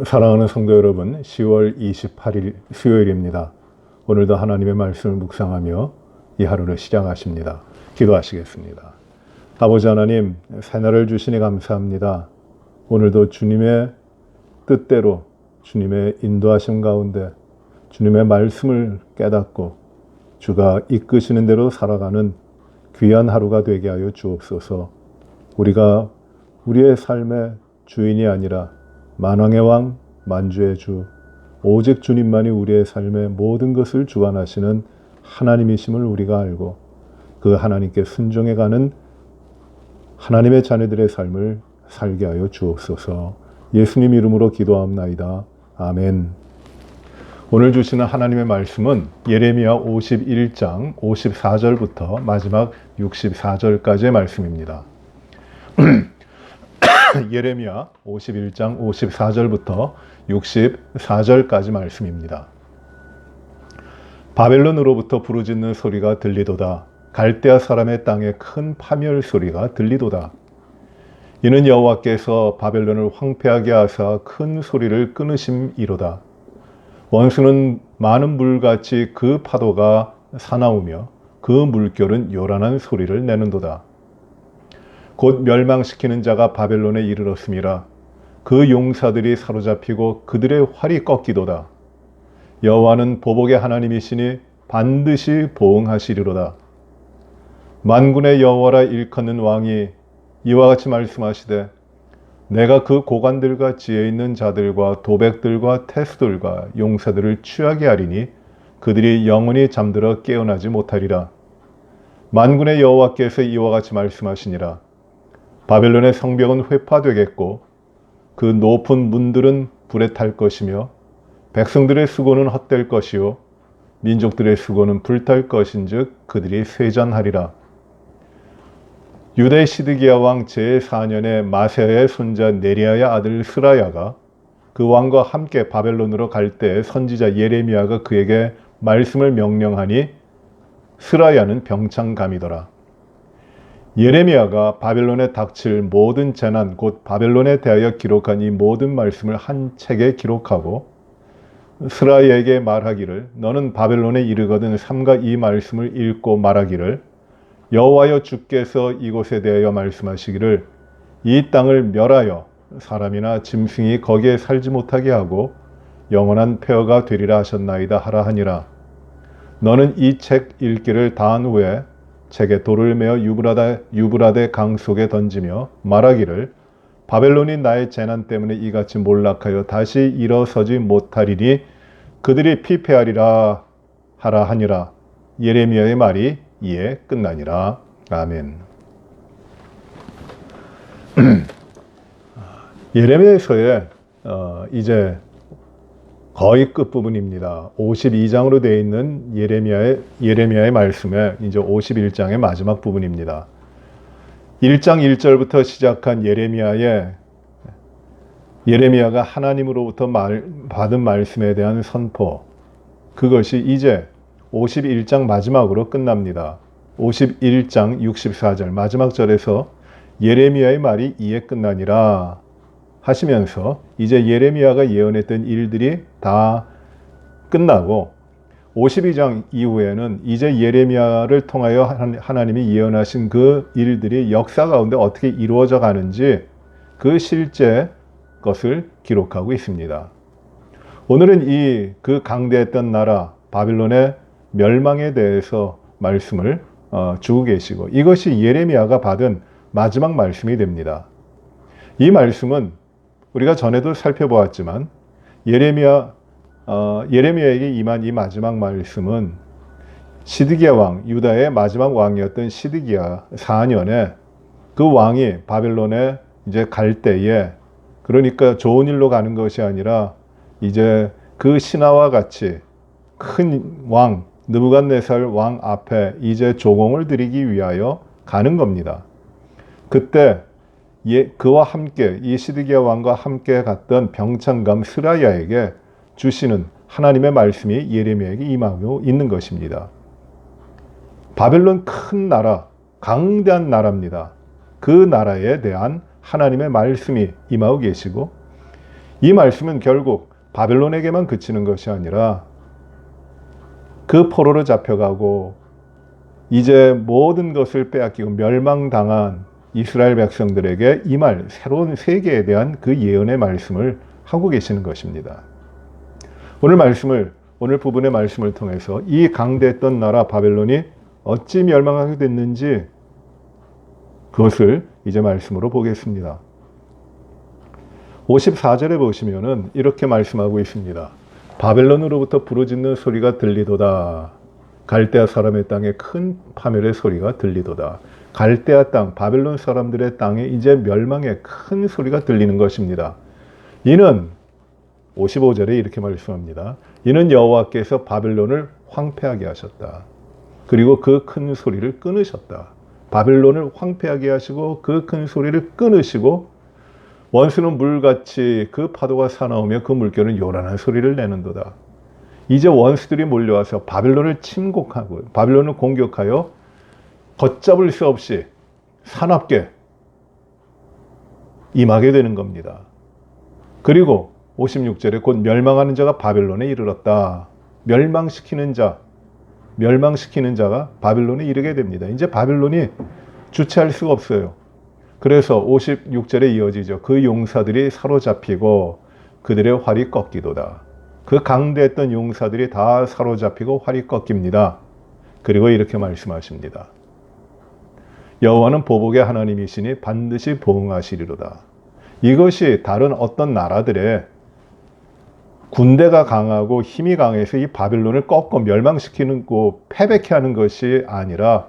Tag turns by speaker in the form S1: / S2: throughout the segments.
S1: 사랑하는 성도 여러분, 10월 28일 수요일입니다. 오늘도 하나님의 말씀을 묵상하며 이 하루를 시작하십니다. 기도하시겠습니다. 아버지 하나님, 새날을 주시니 감사합니다. 오늘도 주님의 뜻대로 주님의 인도하심 가운데 주님의 말씀을 깨닫고 주가 이끄시는 대로 살아가는 귀한 하루가 되게 하여 주옵소서. 우리가 우리의 삶의 주인이 아니라 만왕의 왕, 만주의 주, 오직 주님만이 우리의 삶의 모든 것을 주관하시는 하나님이심을 우리가 알고 그 하나님께 순종해가는 하나님의 자녀들의 삶을 살게 하여 주옵소서. 예수님 이름으로 기도합나이다. 아멘. 오늘 주시는 하나님의 말씀은 예레미야 51장 54절부터 마지막 64절까지의 말씀입니다. 예레미야 51장 54절부터 64절까지 말씀입니다. 바벨론으로부터 부르짖는 소리가 들리도다. 갈대아 사람의 땅에 큰 파멸 소리가 들리도다. 이는 여호와께서 바벨론을 황폐하게 하사 큰 소리를 끊으심이로다. 원수는 많은 물같이 그 파도가 사나우며 그 물결은 요란한 소리를 내는도다. 곧 멸망시키는 자가 바벨론에 이르렀음이라. 그 용사들이 사로잡히고 그들의 활이 꺾이도다. 여호와는 보복의 하나님이시니 반드시 보응하시리로다. 만군의 여호와라 일컫는 왕이 이와 같이 말씀하시되 내가 그 고관들과 지혜 있는 자들과 도백들과 태수들과 용사들을 취하게 하리니 그들이 영원히 잠들어 깨어나지 못하리라. 만군의 여호와께서 이와 같이 말씀하시니라. 바벨론의 성벽은 회파되겠고 그 높은 문들은 불에 탈 것이며 백성들의 수고는 헛될 것이요 민족들의 수고는 불탈 것인즉 그들이 쇠잔하리라. 유다의 시드기야 왕 제4년에 마세야의 손자 네리야의 아들 스라야가 그 왕과 함께 바벨론으로 갈 때 선지자 예레미야가 그에게 말씀을 명령하니 스라야는 병창감이더라. 예레미야가 바벨론에 닥칠 모든 재난 곧 바벨론에 대하여 기록한 이 모든 말씀을 한 책에 기록하고 스라야에게 말하기를 너는 바벨론에 이르거든 삼가 이 말씀을 읽고 말하기를 여호와여 주께서 이곳에 대하여 말씀하시기를 이 땅을 멸하여 사람이나 짐승이 거기에 살지 못하게 하고 영원한 폐허가 되리라 하셨나이다 하라 하니라. 너는 이 책 읽기를 다한 후에 책에 돌을 메어 유브라데 강 속에 던지며 말하기를 바벨론이 나의 재난 때문에 이같이 몰락하여 다시 일어서지 못하리니 그들이 피폐하리라 하라 하니라. 예레미야의 말이 이에 끝나니라. 아멘. 예레미야서의 이제 거의 끝부분입니다. 52장으로 되어 있는 예레미야의 말씀에 이제 51장의 마지막 부분입니다. 1장 1절부터 시작한 예레미야가 하나님으로부터 받은 말씀에 대한 선포, 그것이 이제 51장 마지막으로 끝납니다. 51장 64절 마지막 절에서 예레미야의 말이 이에 끝나니라 하시면서 이제 예레미야가 예언했던 일들이 다 끝나고 52장 이후에는 이제 예레미야를 통하여 하나님이 예언하신 그 일들이 역사 가운데 어떻게 이루어져 가는지 그 실제 것을 기록하고 있습니다. 오늘은 그 강대했던 나라 바빌론의 멸망에 대해서 말씀을 주고 계시고 이것이 예레미야가 받은 마지막 말씀이 됩니다. 이 말씀은 우리가 전에도 살펴보았지만 예레미야에게 임한 이 마지막 말씀은 시드기야 왕, 유다의 마지막 왕이었던 시드기야 4년에 그 왕이 바벨론에 이제 갈 때에, 그러니까 좋은 일로 가는 것이 아니라 이제 그 신하와 같이 큰 왕 느부갓네살 왕 앞에 이제 조공을 드리기 위하여 가는 겁니다. 그때 그와 함께 이 시드기야 왕과 함께 갔던 병창감 스라야에게 주시는 하나님의 말씀이 예레미야에게 임하고 있는 것입니다. 바벨론 큰 나라, 강대한 나라입니다. 그 나라에 대한 하나님의 말씀이 임하고 계시고 이 말씀은 결국 바벨론에게만 그치는 것이 아니라 그 포로로 잡혀가고 이제 모든 것을 빼앗기고 멸망당한 이스라엘 백성들에게 임할 새로운 세계에 대한 그 예언의 말씀을 하고 계시는 것입니다. 오늘 부분의 말씀을 통해서 이 강대했던 나라 바벨론이 어찌 멸망하게 됐는지 그것을 이제 말씀으로 보겠습니다. 54절에 보시면은 이렇게 말씀하고 있습니다. 바벨론으로부터 부르짖는 소리가 들리도다. 갈대아 사람의 땅에 큰 파멸의 소리가 들리도다. 갈대아 땅, 바벨론 사람들의 땅에 이제 멸망의 큰 소리가 들리는 것입니다. 이는 55절에 이렇게 말씀합니다. 이는 여호와께서 바벨론을 황폐하게 하셨다. 그리고 그 큰 소리를 끊으셨다. 바벨론을 황폐하게 하시고 그 큰 소리를 끊으시고 원수는 물같이 그 파도가 사나우며 그 물결은 요란한 소리를 내는도다. 이제 원수들이 몰려와서 바벨론을 침공하고 바벨론을 공격하여 걷잡을 수 없이 사납게 임하게 되는 겁니다. 그리고 56절에 곧 멸망하는 자가 바벨론에 이르렀다. 멸망시키는 자가 바벨론에 이르게 됩니다. 이제 바벨론이 주체할 수가 없어요. 그래서 56절에 이어지죠. 그 용사들이 사로잡히고 그들의 활이 꺾이도다. 그 강대했던 용사들이 다 사로잡히고 활이 꺾입니다. 그리고 이렇게 말씀하십니다. 여호와는 보복의 하나님이시니 반드시 보응하시리로다. 이것이 다른 어떤 나라들의 군대가 강하고 힘이 강해서 이 바벨론을 꺾고 멸망시키는 거 패배케 하는 것이 아니라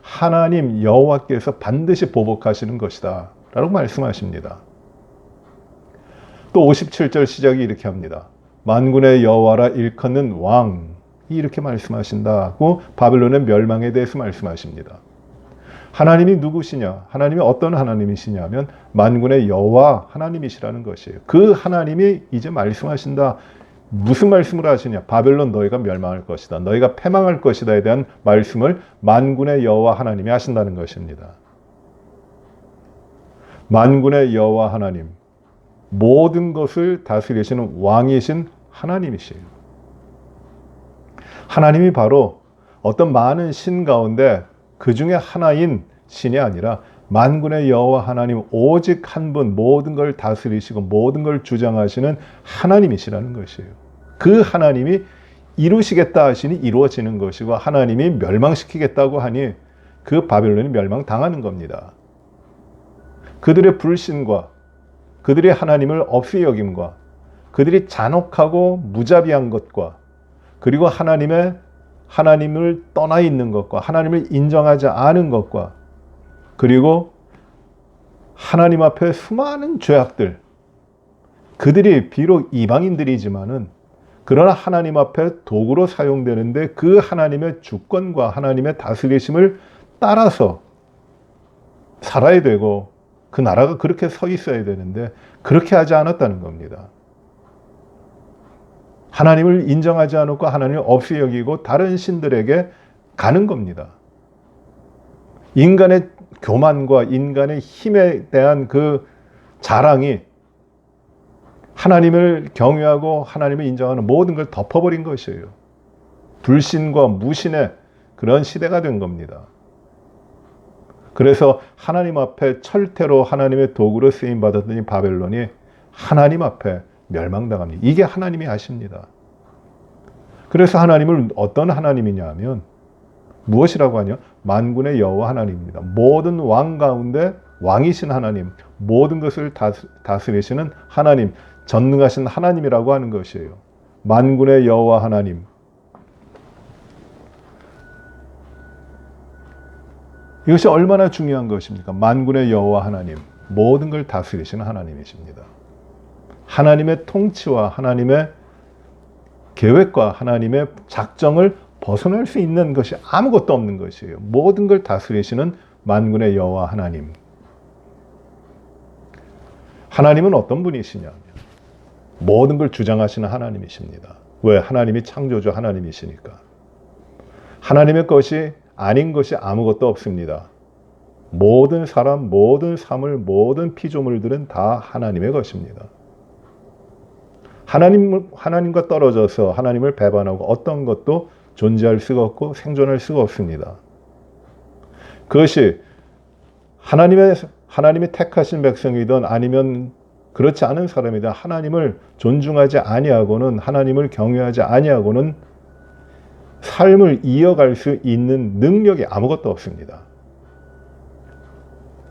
S1: 하나님 여호와께서 반드시 보복하시는 것이다 라고 말씀하십니다. 또 57절 시작이 이렇게 합니다. 만군의 여호와라 일컫는 왕이 이렇게 말씀하신다고 바벨론의 멸망에 대해서 말씀하십니다. 하나님이 누구시냐? 하나님이 어떤 하나님이시냐면 만군의 여호와 하나님이시라는 것이에요. 그 하나님이 이제 말씀하신다. 무슨 말씀을 하시냐? 바벨론 너희가 멸망할 것이다. 너희가 패망할 것이다에 대한 말씀을 만군의 여호와 하나님이 하신다는 것입니다. 만군의 여호와 하나님, 모든 것을 다스리시는 왕이신 하나님이시에요. 하나님이 바로 어떤 많은 신 가운데 그 중에 하나인 신이 아니라 만군의 여호와 하나님 오직 한 분 모든 걸 다스리시고 모든 걸 주장하시는 하나님이시라는 것이에요. 그 하나님이 이루시겠다 하시니 이루어지는 것이고 하나님이 멸망시키겠다고 하니 그 바벨론이 멸망당하는 겁니다. 그들의 불신과 그들의 하나님을 없이 여김과 그들이 잔혹하고 무자비한 것과 그리고 하나님을 떠나 있는 것과 하나님을 인정하지 않은 것과 그리고 하나님 앞에 수많은 죄악들, 그들이 비록 이방인들이지만은 그러나 하나님 앞에 도구로 사용되는데 그 하나님의 주권과 하나님의 다스리심을 따라서 살아야 되고 그 나라가 그렇게 서 있어야 되는데 그렇게 하지 않았다는 겁니다. 하나님을 인정하지 않고 하나님을 없이 여기고 다른 신들에게 가는 겁니다. 인간의 교만과 인간의 힘에 대한 그 자랑이 하나님을 경외하고 하나님을 인정하는 모든 걸 덮어버린 것이에요. 불신과 무신의 그런 시대가 된 겁니다. 그래서 하나님 앞에 철퇴로 하나님의 도구로 쓰임받았더니 바벨론이 하나님 앞에 멸망당합니다. 이게 하나님이 하십니다. 그래서 하나님을 어떤 하나님이냐 하면 무엇이라고 하냐? 만군의 여호와 하나님입니다. 모든 왕 가운데 왕이신 하나님, 모든 것을 다스리시는 하나님, 전능하신 하나님이라고 하는 것이에요. 만군의 여호와 하나님. 이것이 얼마나 중요한 것입니까? 만군의 여호와 하나님, 모든 걸 다스리시는 하나님이십니다. 하나님의 통치와 하나님의 계획과 하나님의 작정을 벗어날 수 있는 것이 아무것도 없는 것이에요. 모든 걸 다스리시는 만군의 여호와 하나님. 하나님은 어떤 분이시냐? 모든 걸 주장하시는 하나님이십니다. 왜? 하나님이 창조주 하나님이시니까. 하나님의 것이 아닌 것이 아무것도 없습니다. 모든 사람, 모든 사물, 모든 피조물들은 다 하나님의 것입니다. 하나님과 떨어져서 하나님을 배반하고 어떤 것도 존재할 수가 없고 생존할 수가 없습니다. 그것이 하나님이 택하신 백성이든 아니면 그렇지 않은 사람이든 하나님을 존중하지 아니하고는, 하나님을 경외하지 아니하고는 삶을 이어갈 수 있는 능력이 아무것도 없습니다.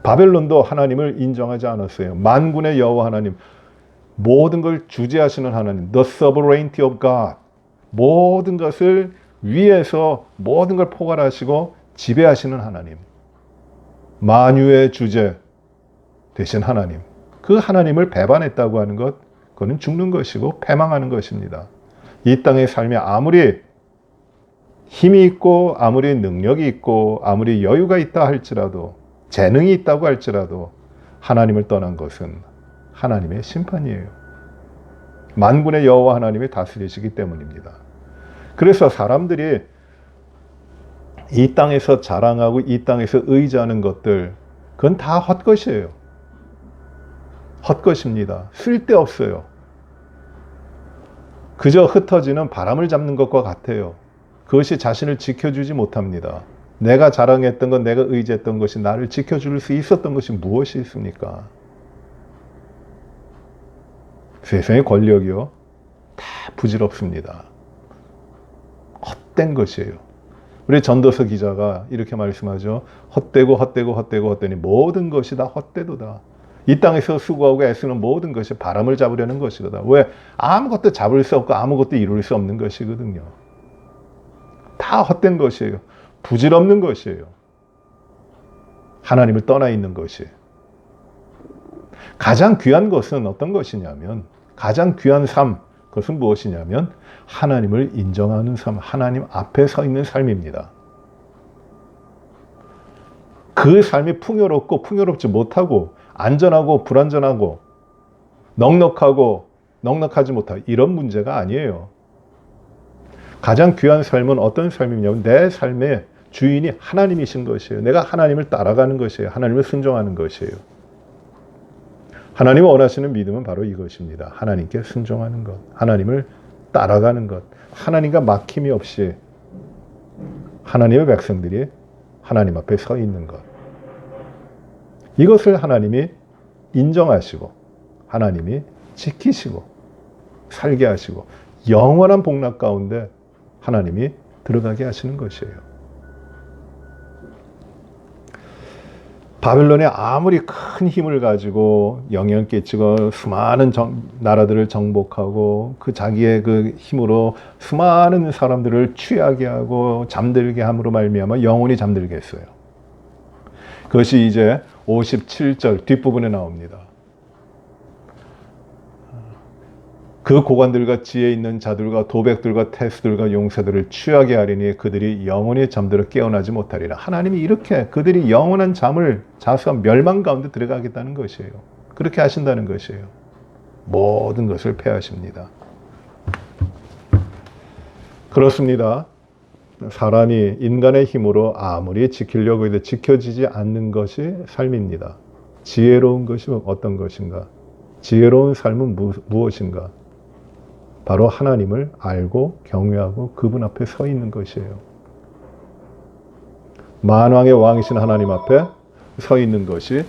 S1: 바벨론도 하나님을 인정하지 않았어요. 만군의 여호와 하나님, 모든 걸 주재하시는 하나님, the sovereignty of God, 모든 것을 위에서 모든 걸 포괄하시고 지배하시는 하나님, 만유의 주제 되신 하나님, 그 하나님을 배반했다고 하는 것, 그거는 죽는 것이고 패망하는 것입니다. 이 땅의 삶이 아무리 힘이 있고 아무리 능력이 있고 아무리 여유가 있다 할지라도, 재능이 있다고 할지라도 하나님을 떠난 것은 하나님의 심판이에요. 만군의 여호와 하나님이 다스리시기 때문입니다. 그래서 사람들이 이 땅에서 자랑하고 이 땅에서 의지하는 것들, 그건 다 헛것이에요. 헛것입니다. 쓸데없어요. 그저 흩어지는 바람을 잡는 것과 같아요. 그것이 자신을 지켜주지 못합니다. 내가 자랑했던 것, 내가 의지했던 것이 나를 지켜줄 수 있었던 것이 무엇이 있습니까? 세상의 권력이요, 다 부질없습니다. 헛된 것이에요. 우리 전도서 기자가 이렇게 말씀하죠. 헛되고 헛되고 헛되고 헛되니 모든 것이 다 헛되도다. 이 땅에서 수고하고 애쓰는 모든 것이 바람을 잡으려는 것이거든. 왜? 아무것도 잡을 수 없고 아무것도 이룰 수 없는 것이거든요. 다 헛된 것이에요. 부질없는 것이에요. 하나님을 떠나 있는 것이. 가장 귀한 것은 어떤 것이냐면, 가장 귀한 삶, 그것은 무엇이냐면 하나님을 인정하는 삶, 하나님 앞에 서 있는 삶입니다. 그 삶이 풍요롭고 풍요롭지 못하고 안전하고 불안전하고 넉넉하고 넉넉하지 못하고 이런 문제가 아니에요. 가장 귀한 삶은 어떤 삶이냐면 내 삶의 주인이 하나님이신 것이에요. 내가 하나님을 따라가는 것이에요. 하나님을 순종하는 것이에요. 하나님이 원하시는 믿음은 바로 이것입니다. 하나님께 순종하는 것, 하나님을 따라가는 것, 하나님과 막힘이 없이 하나님의 백성들이 하나님 앞에 서 있는 것. 이것을 하나님이 인정하시고 하나님이 지키시고 살게 하시고 영원한 복락 가운데 하나님이 들어가게 하시는 것이에요. 바벨론이 아무리 큰 힘을 가지고 영향을 끼치고 수많은 나라들을 정복하고 그 자기의 그 힘으로 수많은 사람들을 취하게 하고 잠들게 함으로 말미암아 영원히 잠들게 했어요. 그것이 이제 57절 뒷부분에 나옵니다. 그 고관들과 지혜 있는 자들과 도백들과 태수들과 용사들을 취하게 하리니 그들이 영원히 잠들어 깨어나지 못하리라. 하나님이 이렇게 그들이 영원한 잠을 자서 멸망 가운데 들어가겠다는 것이에요. 그렇게 하신다는 것이에요. 모든 것을 패하십니다. 그렇습니다. 사람이 인간의 힘으로 아무리 지키려고 해도 지켜지지 않는 것이 삶입니다. 지혜로운 것이 어떤 것인가? 지혜로운 삶은 무엇인가? 바로 하나님을 알고 경외하고 그분 앞에 서 있는 것이에요. 만왕의 왕이신 하나님 앞에 서 있는 것이,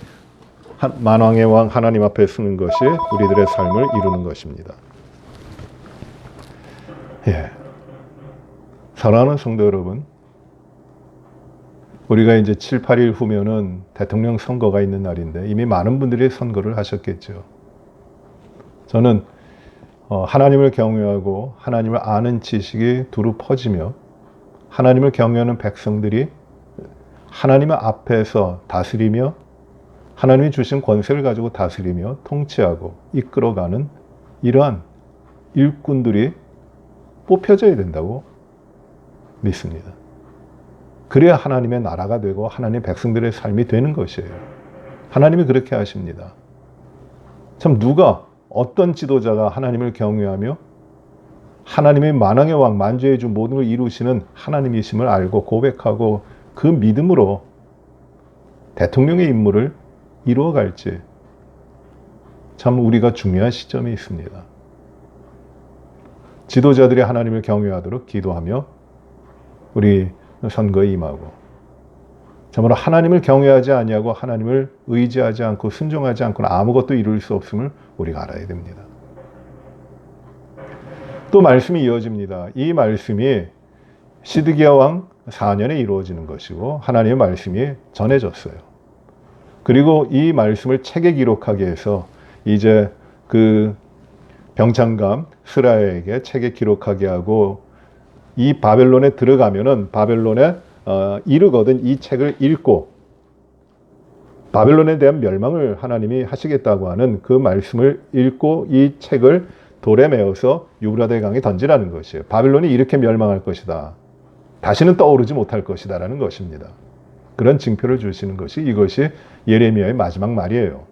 S1: 만왕의 왕 하나님 앞에 서는 것이 우리들의 삶을 이루는 것입니다. 예. 사랑하는 성도 여러분, 우리가 이제 7, 8일 후면은 대통령 선거가 있는 날인데 이미 많은 분들이 선거를 하셨겠죠. 저는 하나님을 경외하고 하나님을 아는 지식이 두루 퍼지며 하나님을 경외하는 백성들이 하나님의 앞에서 다스리며 하나님이 주신 권세를 가지고 다스리며 통치하고 이끌어가는 이러한 일꾼들이 뽑혀져야 된다고 믿습니다. 그래야 하나님의 나라가 되고 하나님의 백성들의 삶이 되는 것이에요. 하나님이 그렇게 하십니다. 참 누가 어떤 지도자가 하나님을 경외하며 하나님의 만왕의 왕, 만주의 주 모든 걸 이루시는 하나님이심을 알고 고백하고 그 믿음으로 대통령의 임무를 이루어갈지 참 우리가 중요한 시점이 있습니다. 지도자들이 하나님을 경외하도록 기도하며 우리 선거에 임하고, 정말로 하나님을 경외하지 아니하고 하나님을 의지하지 않고 순종하지 않고는 아무것도 이룰 수 없음을 우리가 알아야 됩니다. 또 말씀이 이어집니다. 이 말씀이 시드기야 왕 4년에 이루어지는 것이고 하나님의 말씀이 전해졌어요. 그리고 이 말씀을 책에 기록하게 해서 이제 그 병창감 스라야에게 책에 기록하게 하고, 이 바벨론에 들어가면은 바벨론에 이르거든 이 책을 읽고 바벨론에 대한 멸망을 하나님이 하시겠다고 하는 그 말씀을 읽고 이 책을 돌에 메어서 유브라데 강에 던지라는 것이에요. 바벨론이 이렇게 멸망할 것이다, 다시는 떠오르지 못할 것이다 라는 것입니다. 그런 징표를 주시는 것이 이것이 예레미야의 마지막 말이에요.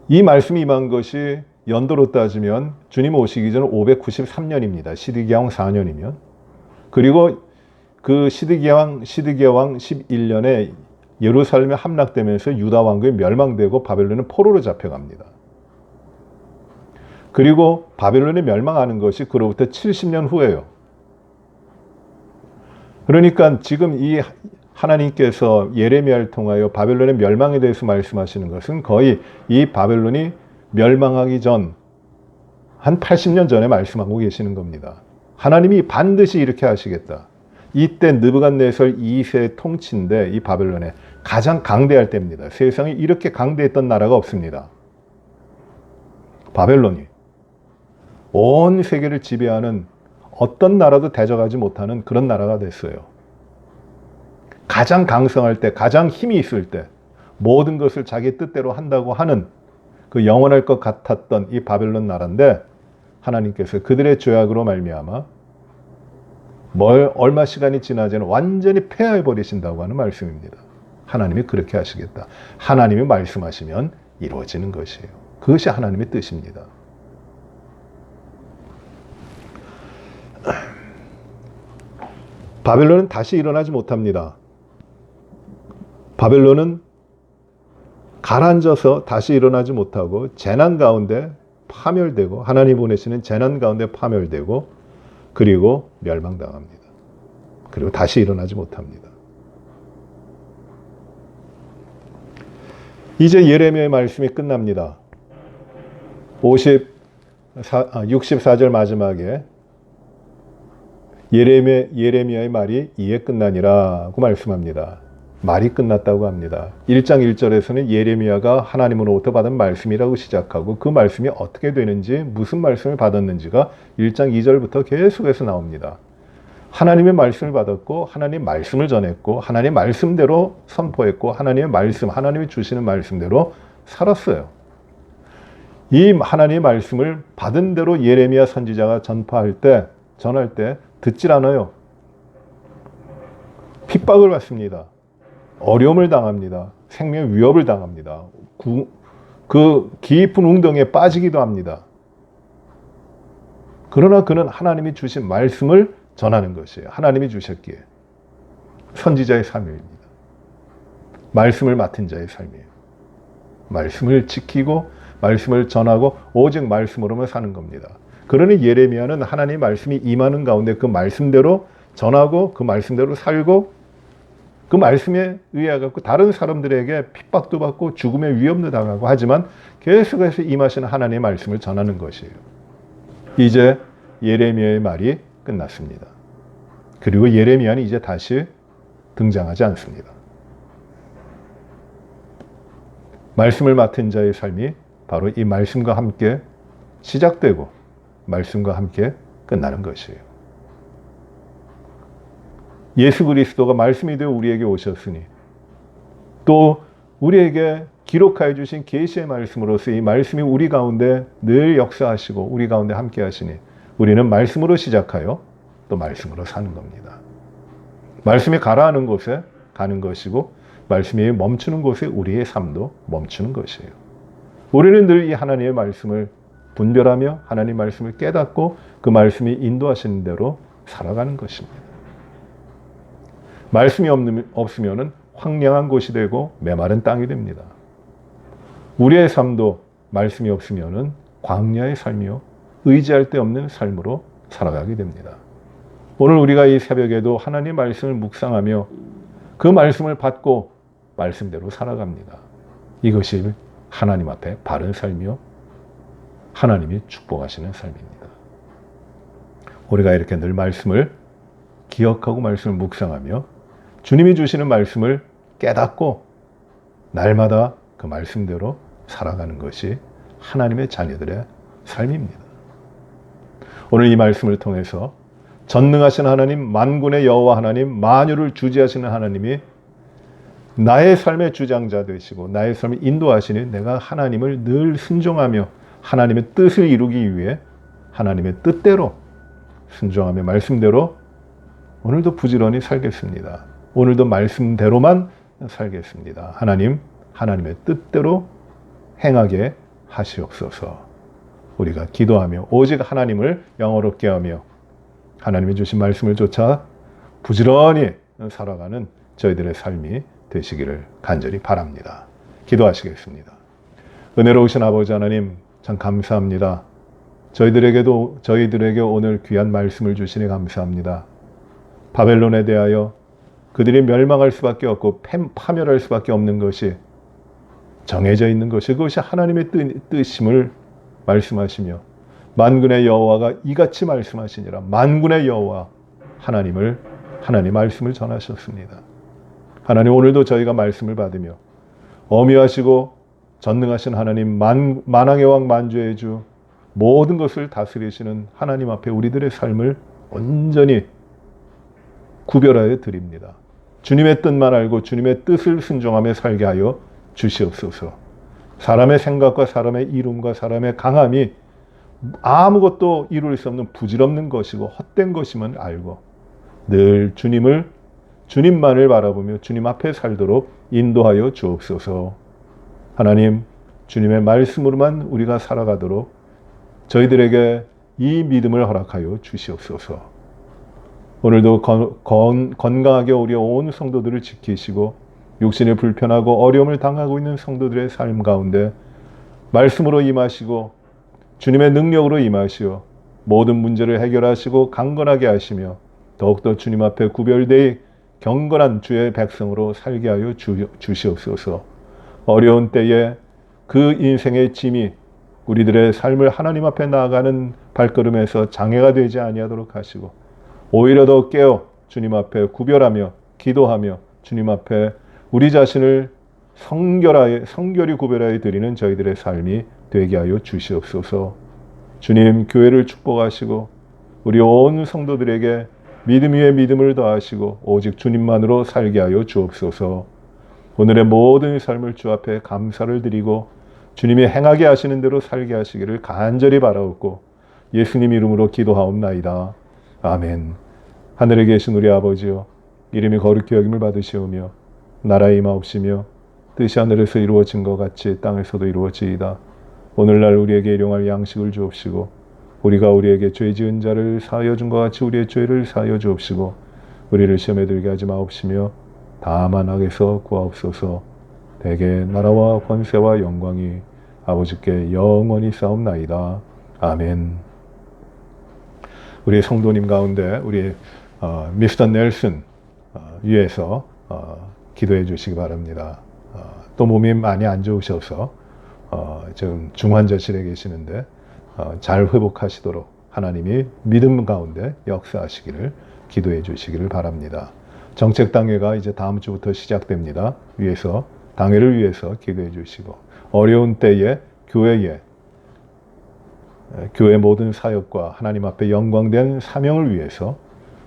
S1: 이 말씀이 임한 것이 연도로 따지면 주님 오시기 전 593년입니다. 시드기야 왕 4년이면. 그리고 그 시드기야 왕 11년에 예루살렘에 함락되면서 유다 왕국이 멸망되고 바벨론은 포로로 잡혀갑니다. 그리고 바벨론이 멸망하는 것이 그로부터 70년 후예요. 그러니까 지금 이 하나님께서 예레미야를 통하여 바벨론의 멸망에 대해서 말씀하시는 것은 거의 이 바벨론이 멸망하기 전 한 80년 전에 말씀하고 계시는 겁니다. 하나님이 반드시 이렇게 하시겠다. 이때 느부갓네살 2세 통치인데 이 바벨론에 가장 강대할 때입니다. 세상에 이렇게 강대했던 나라가 없습니다. 바벨론이 온 세계를 지배하는, 어떤 나라도 대적하지 못하는 그런 나라가 됐어요. 가장 강성할 때, 가장 힘이 있을 때, 모든 것을 자기 뜻대로 한다고 하는 그 영원할 것 같았던 이 바벨론 나라인데 하나님께서 그들의 죄악으로 말미암아 얼마 시간이 지나지는 완전히 폐하해 버리신다고 하는 말씀입니다. 하나님이 그렇게 하시겠다. 하나님이 말씀하시면 이루어지는 것이에요. 그것이 하나님의 뜻입니다. 바벨론은 다시 일어나지 못합니다. 바벨론은 가라앉아서 다시 일어나지 못하고 재난 가운데 파멸되고, 하나님 보내시는 재난 가운데 파멸되고, 그리고 멸망당합니다. 그리고 다시 일어나지 못합니다. 이제 예레미야의 말씀이 끝납니다. 64절 마지막에 예레미야의 말이 이에 끝나니라고 말씀합니다. 말이 끝났다고 합니다. 1장 1절에서는 예레미야가 하나님으로부터 받은 말씀이라고 시작하고 그 말씀이 어떻게 되는지, 무슨 말씀을 받았는지가 1장 2절부터 계속해서 나옵니다. 하나님의 말씀을 받았고 하나님 말씀을 전했고 하나님 말씀대로 선포했고 하나님의 말씀, 하나님이 주시는 말씀대로 살았어요. 이 하나님의 말씀을 받은 대로 예레미야 선지자가 전할 때 듣질 않아요. 핍박을 받습니다. 어려움을 당합니다. 생명의 위협을 당합니다. 그 깊은 웅덩이에 빠지기도 합니다. 그러나 그는 하나님이 주신 말씀을 전하는 것이에요. 하나님이 주셨기에. 선지자의 삶입니다. 말씀을 맡은 자의 삶이에요. 말씀을 지키고 말씀을 전하고 오직 말씀으로만 사는 겁니다. 그러니 예레미야는 하나님의 말씀이 임하는 가운데 그 말씀대로 전하고 그 말씀대로 살고 그 말씀에 의해 갖고 다른 사람들에게 핍박도 받고 죽음의 위협도 당하고 하지만 계속해서 임하시는 하나님의 말씀을 전하는 것이에요. 이제 예레미야의 말이 끝났습니다. 그리고 예레미야는 이제 다시 등장하지 않습니다. 말씀을 맡은 자의 삶이 바로 이 말씀과 함께 시작되고 말씀과 함께 끝나는 것이에요. 예수 그리스도가 말씀이 되어 우리에게 오셨으니 또 우리에게 기록하여 주신 계시의 말씀으로서 이 말씀이 우리 가운데 늘 역사하시고 우리 가운데 함께 하시니 우리는 말씀으로 시작하여 또 말씀으로 사는 겁니다. 말씀이 가라앉는 곳에 가는 것이고 말씀이 멈추는 곳에 우리의 삶도 멈추는 것이에요. 우리는 늘 이 하나님의 말씀을 분별하며 하나님의 말씀을 깨닫고 그 말씀이 인도하시는 대로 살아가는 것입니다. 말씀이 없으면 황량한 곳이 되고 메마른 땅이 됩니다. 우리의 삶도 말씀이 없으면 광야의 삶이요, 의지할 데 없는 삶으로 살아가게 됩니다. 오늘 우리가 이 새벽에도 하나님의 말씀을 묵상하며 그 말씀을 받고 말씀대로 살아갑니다. 이것이 하나님 앞에 바른 삶이요, 하나님이 축복하시는 삶입니다. 우리가 이렇게 늘 말씀을 기억하고 말씀을 묵상하며 주님이 주시는 말씀을 깨닫고 날마다 그 말씀대로 살아가는 것이 하나님의 자녀들의 삶입니다. 오늘 이 말씀을 통해서 전능하신 하나님, 만군의 여호와 하나님, 만유를 주지하시는 하나님이 나의 삶의 주장자 되시고 나의 삶을 인도하시니 내가 하나님을 늘 순종하며 하나님의 뜻을 이루기 위해 하나님의 뜻대로 순종하며 말씀대로 오늘도 부지런히 살겠습니다. 오늘도 말씀대로만 살겠습니다. 하나님의 뜻대로 행하게 하시옵소서. 우리가 기도하며 오직 하나님을 영화롭게 하며 하나님이 주신 말씀을 쫓아 부지런히 살아가는 저희들의 삶이 되시기를 간절히 바랍니다. 기도하시겠습니다. 은혜로우신 아버지 하나님, 참 감사합니다. 저희들에게 오늘 귀한 말씀을 주시니 감사합니다. 바벨론에 대하여 그들이 멸망할 수밖에 없고 파멸할 수밖에 없는 것이 정해져 있는 것이, 그것이 하나님의 뜻임을 말씀하시며 만군의 여호와가 이같이 말씀하시니라. 만군의 여호와 하나님 말씀을 전하셨습니다. 하나님, 오늘도 저희가 말씀을 받으며 어미하시고 전능하신 하나님, 만왕의 왕 만주의 주, 모든 것을 다스리시는 하나님 앞에 우리들의 삶을 온전히 구별하여 드립니다. 주님의 뜻만 알고 주님의 뜻을 순종하며 살게 하여 주시옵소서. 사람의 생각과 사람의 이름과 사람의 강함이 아무것도 이룰 수 없는 부질없는 것이고 헛된 것임을 알고 늘 주님만을 바라보며 주님 앞에 살도록 인도하여 주옵소서. 하나님, 주님의 말씀으로만 우리가 살아가도록 저희들에게 이 믿음을 허락하여 주시옵소서. 오늘도 건강하게 우리 온 성도들을 지키시고 육신이 불편하고 어려움을 당하고 있는 성도들의 삶 가운데 말씀으로 임하시고 주님의 능력으로 임하시어 모든 문제를 해결하시고 강건하게 하시며 더욱더 주님 앞에 구별되이 경건한 주의 백성으로 살게 하여 주시옵소서. 어려운 때에 그 인생의 짐이 우리들의 삶을 하나님 앞에 나아가는 발걸음에서 장애가 되지 아니하도록 하시고 오히려 더 깨어 주님 앞에 구별하며 기도하며 주님 앞에 우리 자신을 성결히 구별하여 드리는 저희들의 삶이 되게 하여 주시옵소서. 주님, 교회를 축복하시고 우리 온 성도들에게 믿음 위에 믿음을 더하시고 오직 주님만으로 살게 하여 주옵소서. 오늘의 모든 삶을 주 앞에 감사를 드리고 주님이 행하게 하시는 대로 살게 하시기를 간절히 바라옵고 예수님 이름으로 기도하옵나이다. 아멘. 하늘에 계신 우리 아버지여, 이름이 거룩히 여김을 받으시오며 나라의 임하옵시며 뜻이 하늘에서 이루어진 것 같이 땅에서도 이루어지이다. 오늘날 우리에게 일용할 양식을 주옵시고 우리가 우리에게 죄 지은 자를 사하여 준 것 같이 우리의 죄를 사하여 주옵시고 우리를 시험에 들게 하지 마옵시며 다만 악에서 구하옵소서. 대개 나라와 권세와 영광이 아버지께 영원히 싸움나이다. 아멘. 우리 성도님 가운데 우리 미스터 넬슨 위해서 기도해 주시기 바랍니다. 또 몸이 많이 안 좋으셔서 지금 중환자실에 계시는데 잘 회복하시도록 하나님이 믿음 가운데 역사하시기를 기도해 주시기를 바랍니다. 정책당회가 이제 다음 주부터 시작됩니다. 당회를 위해서 기도해 주시고 어려운 때에 교회 모든 사역과 하나님 앞에 영광된 사명을 위해서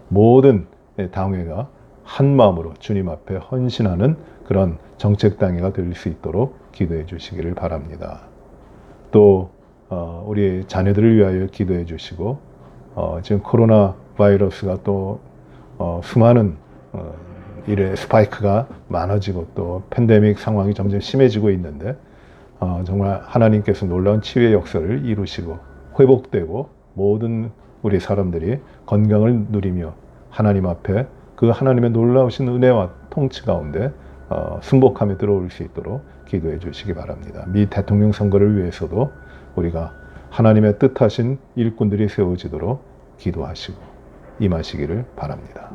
S1: 모든 당회가 한 마음으로 주님 앞에 헌신하는 그런 정책당회가 될 수 있도록 기도해 주시기를 바랍니다. 또 우리 자녀들을 위하여 기도해 주시고 지금 코로나 바이러스가 또 수많은 일의 스파이크가 많아지고 또 팬데믹 상황이 점점 심해지고 있는데 정말 하나님께서 놀라운 치유의 역사를 이루시고 회복되고 모든 우리 사람들이 건강을 누리며 하나님 앞에 그 하나님의 놀라우신 은혜와 통치 가운데 승복하며 들어올 수 있도록 기도해 주시기 바랍니다. 미 대통령 선거를 위해서도 우리가 하나님의 뜻하신 일꾼들이 세워지도록 기도하시고 임하시기를 바랍니다.